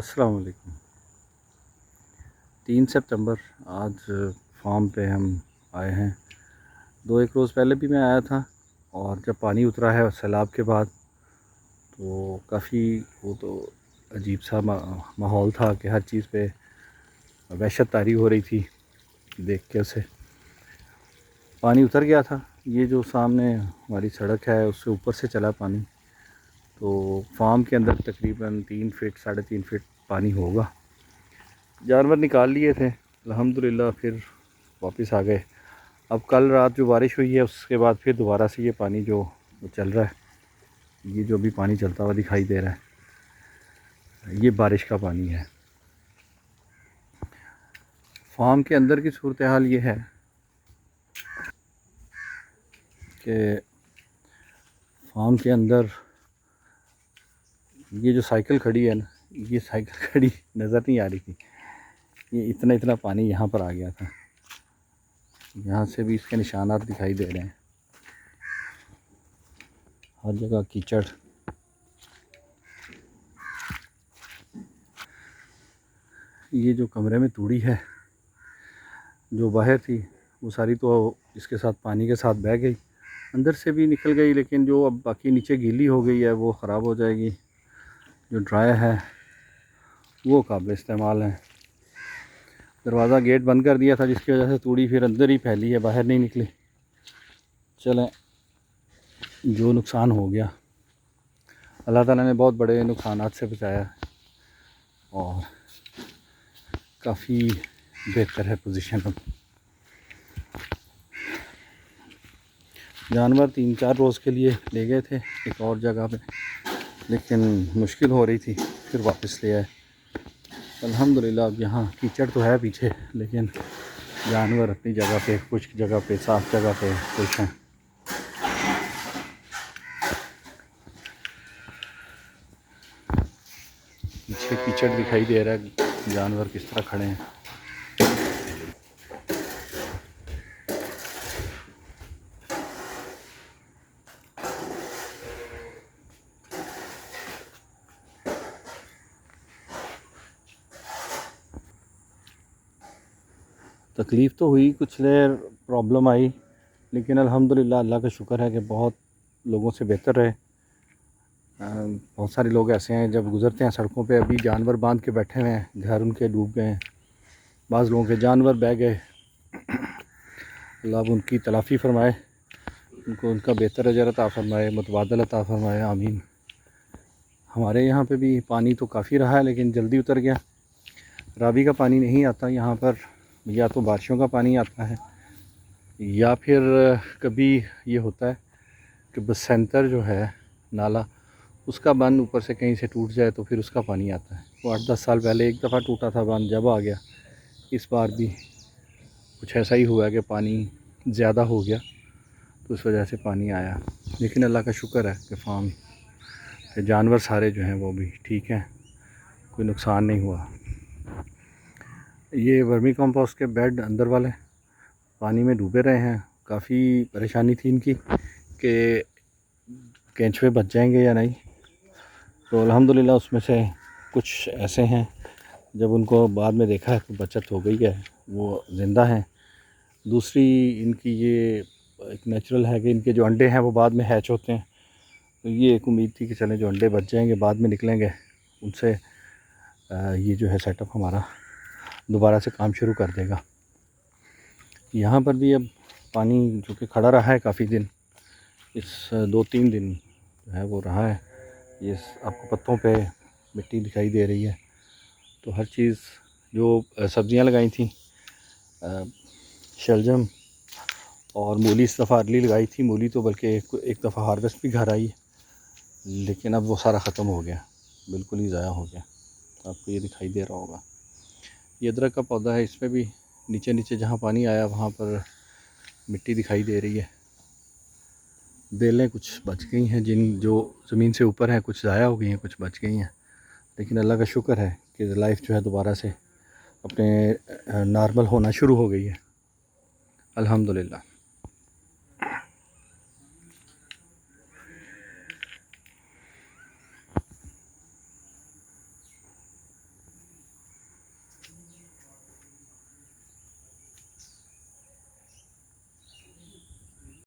अस्सलाम वालेकुम। 3 सितंबर आज फार्म पे हम आए हैं। 2-1 रोज़ पहले भी मैं आया था और जब पानी उतरा है सैलाब के बाद तो काफ़ी वो तो अजीब सा माहौल था कि हर चीज़ पे वहशत तारी हो रही थी। देख के उसे पानी उतर गया था। ये जो सामने हमारी सड़क है उससे ऊपर से चला पानी, तो फार्म के अंदर तकरीबन 3 फीट 3.5 फीट पानी होगा। जानवर निकाल लिए थे अल्हम्दुलिल्लाह, फिर वापस आ गए। अब कल रात जो बारिश हुई है उसके बाद फिर दोबारा से ये पानी जो चल रहा है, ये जो भी पानी चलता हुआ दिखाई दे रहा है, ये बारिश का पानी है। फार्म के अंदर की सूरत हाल ये है कि फार्म के अंदर ये जो साइकिल खड़ी है ना, ये साइकिल खड़ी नज़र नहीं आ रही थी। ये इतना इतना पानी यहाँ पर आ गया था, यहाँ से भी इसके निशानात दिखाई दे रहे हैं। हर जगह कीचड़। ये जो कमरे में तूड़ी है जो बाहर थी वो सारी तो इसके साथ पानी के साथ बह गई, अंदर से भी निकल गई, लेकिन जो अब बाकी नीचे गीली हो गई है वो ख़राब हो जाएगी। जो ड्राई है वो काबिल इस्तेमाल है। दरवाज़ा गेट बंद कर दिया था जिसकी वजह से तूड़ी फिर अंदर ही फैली है, बाहर नहीं निकली। चलें, जो नुकसान हो गया अल्लाह ताला ने बहुत बड़े नुकसानात से बचाया और काफ़ी बेहतर है पोजीशन अब। जानवर 3-4 रोज़ के लिए ले गए थे एक और जगह पे, लेकिन मुश्किल हो रही थी, फिर वापस ले आए। अल्हम्दुलिल्लाह अब यहाँ कीचड़ तो है पीछे, लेकिन जानवर अपनी जगह पे, कुछ जगह पे साफ़ जगह पे खुश हैं। पीछे कीचड़ दिखाई दे रहा है, जानवर किस तरह खड़े हैं। तकलीफ़ तो हुई, कुछ देर प्रॉब्लम आई, लेकिन अल्हम्दुलिल्लाह अल्लाह का शुक्र है कि बहुत लोगों से बेहतर रहे। बहुत सारे लोग ऐसे हैं जब गुज़रते हैं सड़कों पे अभी जानवर बांध के बैठे हुए हैं, घर उनके डूब गए हैं, बाज़ लोगों के जानवर बह गए। अल्लाह उनकी तलाफ़ी फ़रमाए, उनको उनका बेहतर अजर अता फ़रमाए, मुतबादल अता फ़रमाए, आमीन। हमारे यहाँ पे भी पानी तो काफ़ी रहा है लेकिन जल्दी उतर गया। रावी का पानी नहीं आता यहाँ पर, या तो बारिशों का पानी आता है या फिर कभी ये होता है कि बसेंतर जो है नाला, उसका बांध ऊपर से कहीं से टूट जाए तो फिर उसका पानी आता है। वो 8-10 साल पहले एक दफ़ा टूटा था बांध, जब आ गया। इस बार भी कुछ ऐसा ही हुआ कि पानी ज़्यादा हो गया तो उस वजह से पानी आया। लेकिन अल्लाह का शुक्र है कि फार्म के जानवर सारे जो हैं वो भी ठीक हैं, कोई नुकसान नहीं हुआ। ये वर्मी कंपोस्ट के बेड अंदर वाले पानी में डूबे रहे हैं। काफ़ी परेशानी थी इनकी कि केंचुए बच जाएंगे या नहीं, तो अल्हम्दुलिल्लाह उसमें से कुछ ऐसे हैं जब उनको बाद में देखा है तो बचत हो गई है, वो ज़िंदा हैं। दूसरी इनकी ये एक नेचुरल है कि इनके जो अंडे हैं वो बाद में हैच होते हैं, तो ये एक उम्मीद थी कि चलें जो अंडे बच जाएंगे बाद में निकलेंगे उनसे ये जो है सेटअप हमारा दोबारा से काम शुरू कर देगा। यहाँ पर भी अब पानी जो कि खड़ा रहा है काफ़ी दिन, इस 2-3 दिन जो है वो रहा है। ये आपको पत्तों पे मिट्टी दिखाई दे रही है। तो हर चीज़ जो सब्ज़ियाँ लगाई थी, शलजम और मूली इस दफ़ा अर्ली लगाई थी, मूली तो बल्कि एक दफ़ा हार्वेस्ट भी घर आई, लेकिन अब वो सारा ख़त्म हो गया, बिल्कुल ही ज़ाया हो गया। आपको ये दिखाई दे रहा होगा, ये अदरक का पौधा है, इसमें भी नीचे नीचे जहाँ पानी आया वहाँ पर मिट्टी दिखाई दे रही है। बेलें कुछ बच गई हैं, जिन जो ज़मीन से ऊपर हैं कुछ ज़ाया हो गई हैं, कुछ बच गई हैं। लेकिन अल्लाह का शुक्र है कि लाइफ जो है दोबारा से अपने नॉर्मल होना शुरू हो गई है, अल्हम्दुलिल्लाह।